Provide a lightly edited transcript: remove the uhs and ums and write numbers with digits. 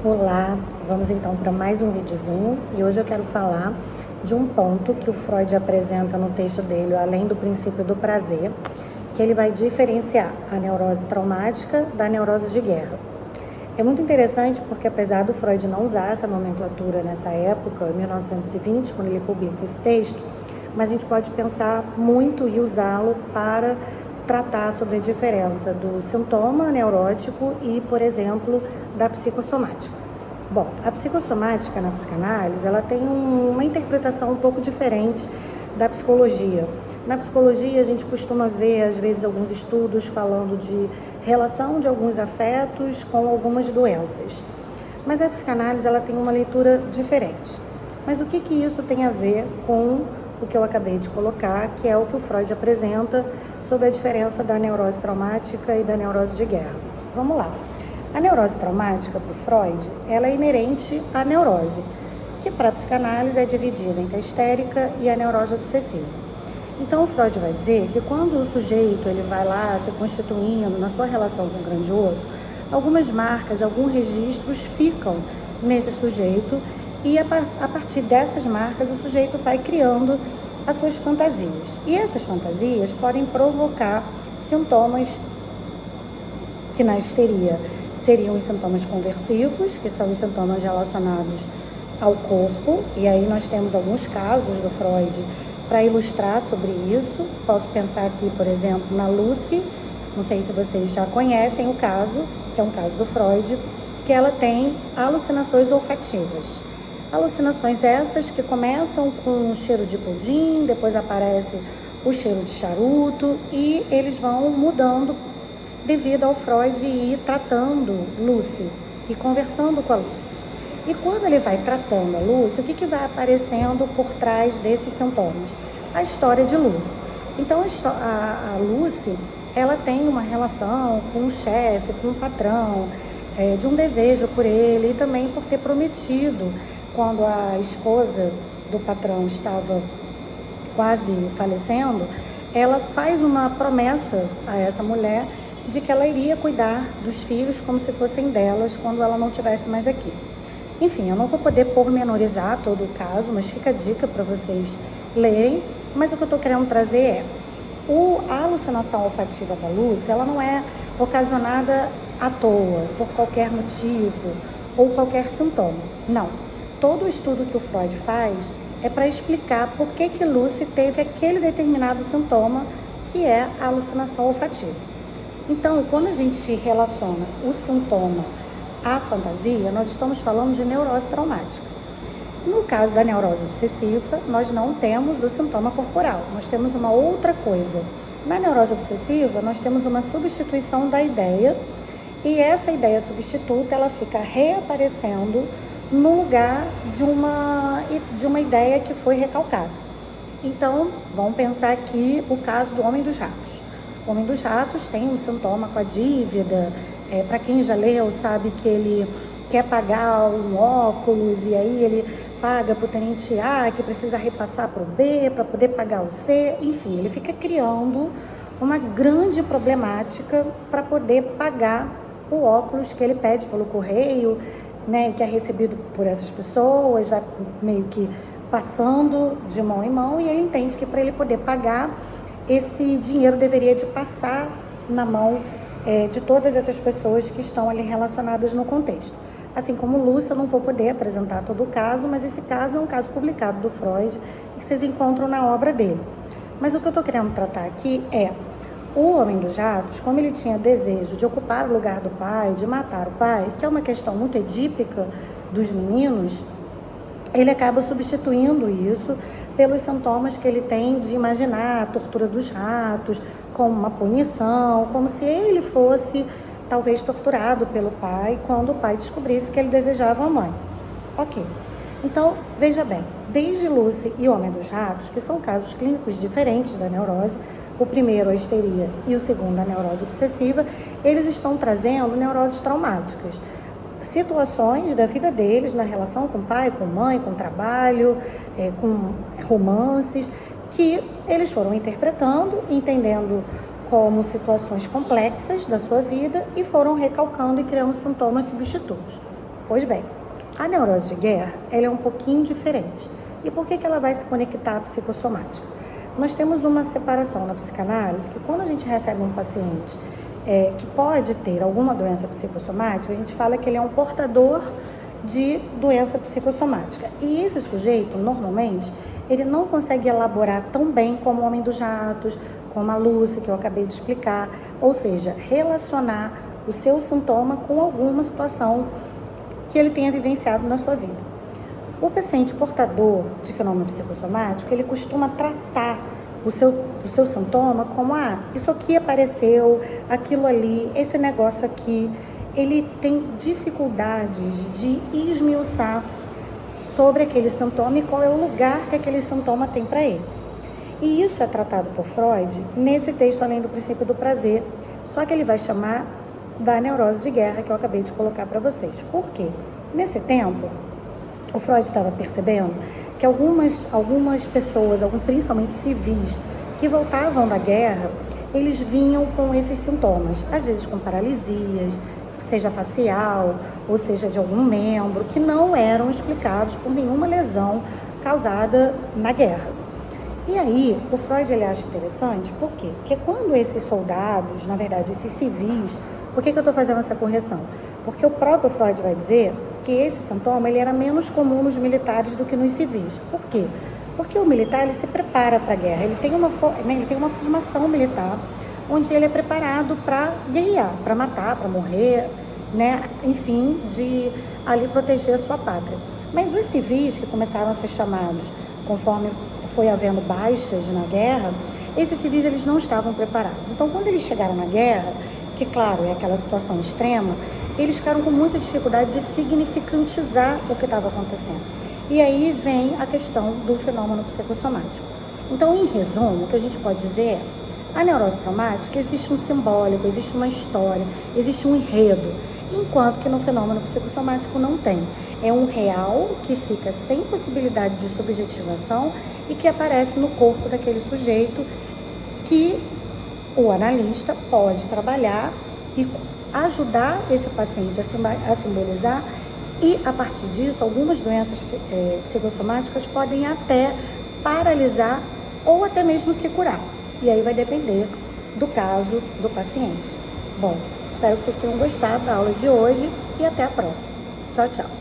Olá, vamos então para mais um videozinho e hoje eu quero falar de um ponto que o Freud apresenta no texto dele, além do princípio do prazer, que ele vai diferenciar a neurose traumática da neurose de guerra. É muito interessante porque apesar do Freud não usar essa nomenclatura nessa época, 1920, quando ele publica esse texto, mas a gente pode pensar muito e usá-lo para tratar sobre a diferença do sintoma neurótico e, por exemplo, da psicossomática. Bom, a psicossomática na psicanálise, ela tem uma interpretação um pouco diferente da psicologia. Na psicologia, a gente costuma ver, às vezes, alguns estudos falando de relação de alguns afetos com algumas doenças. Mas a psicanálise, ela tem uma leitura diferente. Mas o que isso tem a ver com o que eu acabei de colocar, que é o que o Freud apresenta sobre a diferença da neurose traumática e da neurose de guerra? Vamos lá. A neurose traumática, para o Freud, ela é inerente à neurose, que para a psicanálise é dividida entre a histérica e a neurose obsessiva. Então, o Freud vai dizer que quando o sujeito ele vai lá se constituindo na sua relação com o grande outro, algumas marcas, alguns registros ficam nesse sujeito e a partir dessas marcas o sujeito vai criando as suas fantasias. E essas fantasias podem provocar sintomas que na histeria seriam os sintomas conversivos, que são os sintomas relacionados ao corpo, e aí nós temos alguns casos do Freud para ilustrar sobre isso. Posso pensar aqui, por exemplo, na Lucy, não sei se vocês já conhecem o caso, que é um caso do Freud, que ela tem alucinações olfativas. Alucinações essas que começam com o cheiro de pudim, depois aparece o cheiro de charuto e eles vão mudando devido ao Freud ir tratando Lucy e conversando com a Lucy. E quando ele vai tratando a Lucy, o que vai aparecendo por trás desses sintomas? A história de Lucy. Então a Lucy, ela tem uma relação com o chefe, com o patrão, de um desejo por ele e também por ter prometido, quando a esposa do patrão estava quase falecendo, ela faz uma promessa a essa mulher de que ela iria cuidar dos filhos como se fossem delas quando ela não estivesse mais aqui. Enfim, eu não vou poder pormenorizar todo o caso, mas fica a dica para vocês lerem. Mas o que eu estou querendo trazer é a alucinação olfativa da luz, ela não é ocasionada à toa, por qualquer motivo ou qualquer sintoma. Não. Todo o estudo que o Freud faz é para explicar por que Lucy teve aquele determinado sintoma, que é a alucinação olfativa. Então, quando a gente relaciona o sintoma à fantasia, nós estamos falando de neurose traumática. No caso da neurose obsessiva, nós não temos o sintoma corporal, nós temos uma outra coisa. Na neurose obsessiva, nós temos uma substituição da ideia, e essa ideia substituta, ela fica reaparecendo no lugar de uma ideia que foi recalcada. Então, vamos pensar aqui o caso do Homem dos Ratos. O Homem dos Ratos tem um sintoma com a dívida. Para quem já leu, sabe que ele quer pagar um óculos e aí ele paga para o tenente A, que precisa repassar para o B, para poder pagar o C. Enfim, ele fica criando uma grande problemática para poder pagar o óculos que ele pede pelo correio, né, que é recebido por essas pessoas, vai meio que passando de mão em mão, e ele entende que para ele poder pagar, esse dinheiro deveria de passar na mão de todas essas pessoas que estão ali relacionadas no contexto. Assim como Lucy, eu não vou poder apresentar todo o caso, mas esse caso é um caso publicado do Freud e que vocês encontram na obra dele. Mas o que eu estou querendo tratar aqui é o Homem dos Ratos, como ele tinha desejo de ocupar o lugar do pai, de matar o pai, que é uma questão muito edípica dos meninos, ele acaba substituindo isso pelos sintomas que ele tem de imaginar a tortura dos ratos como uma punição, como se ele fosse talvez torturado pelo pai quando o pai descobrisse que ele desejava a mãe. Ok. Então, veja bem, desde Lucy e Homem dos Ratos, que são casos clínicos diferentes da neurose, o primeiro a histeria e o segundo a neurose obsessiva, eles estão trazendo neuroses traumáticas. Situações da vida deles na relação com o pai, com mãe, com trabalho, com romances, que eles foram interpretando, entendendo como situações complexas da sua vida e foram recalcando e criando sintomas substitutos. Pois bem, a neurose de guerra, ela é um pouquinho diferente. E por que ela vai se conectar à psicossomática? Nós temos uma separação na psicanálise que quando a gente recebe um paciente que pode ter alguma doença psicossomática, a gente fala que ele é um portador de doença psicossomática. E esse sujeito, normalmente, ele não consegue elaborar tão bem como o Homem dos Ratos, como a Lucy, que eu acabei de explicar, ou seja, relacionar o seu sintoma com alguma situação que ele tenha vivenciado na sua vida. O paciente portador de fenômeno psicossomático, ele costuma tratar o seu sintoma como, isso aqui apareceu, aquilo ali, esse negócio aqui. Ele tem dificuldades de esmiuçar sobre aquele sintoma e qual é o lugar que aquele sintoma tem para ele. E isso é tratado por Freud nesse texto Além do Princípio do Prazer, só que ele vai chamar da neurose de guerra, que eu acabei de colocar para vocês. Por quê? Nesse tempo, o Freud estava percebendo que algumas pessoas, principalmente civis, que voltavam da guerra, eles vinham com esses sintomas, às vezes com paralisias, seja facial, ou seja de algum membro, que não eram explicados por nenhuma lesão causada na guerra. E aí, o Freud ele acha interessante, por quê? Porque quando esses soldados, na verdade, esses civis, por que eu estou fazendo essa correção? Porque o próprio Freud vai dizer que esse sintoma ele era menos comum nos militares do que nos civis. Por quê? Porque o militar ele se prepara para a guerra, ele tem uma formação militar, onde ele é preparado para guerrear, para matar, para morrer, enfim, de ali proteger a sua pátria. Mas os civis que começaram a ser chamados conforme foi havendo baixas na guerra, esses civis eles não estavam preparados. Então, quando eles chegaram na guerra, que claro, é aquela situação extrema, eles ficaram com muita dificuldade de significantizar o que estava acontecendo. E aí vem a questão do fenômeno psicossomático. Então, em resumo, o que a gente pode dizer é: a neurose traumática existe um simbólico, existe uma história, existe um enredo, enquanto que no fenômeno psicossomático não tem. É um real que fica sem possibilidade de subjetivação e que aparece no corpo daquele sujeito que o analista pode trabalhar e ajudar esse paciente a simbolizar, e a partir disso algumas doenças psicossomáticas podem até paralisar ou até mesmo se curar. E aí vai depender do caso do paciente. Bom, espero que vocês tenham gostado da aula de hoje e até a próxima. Tchau, tchau.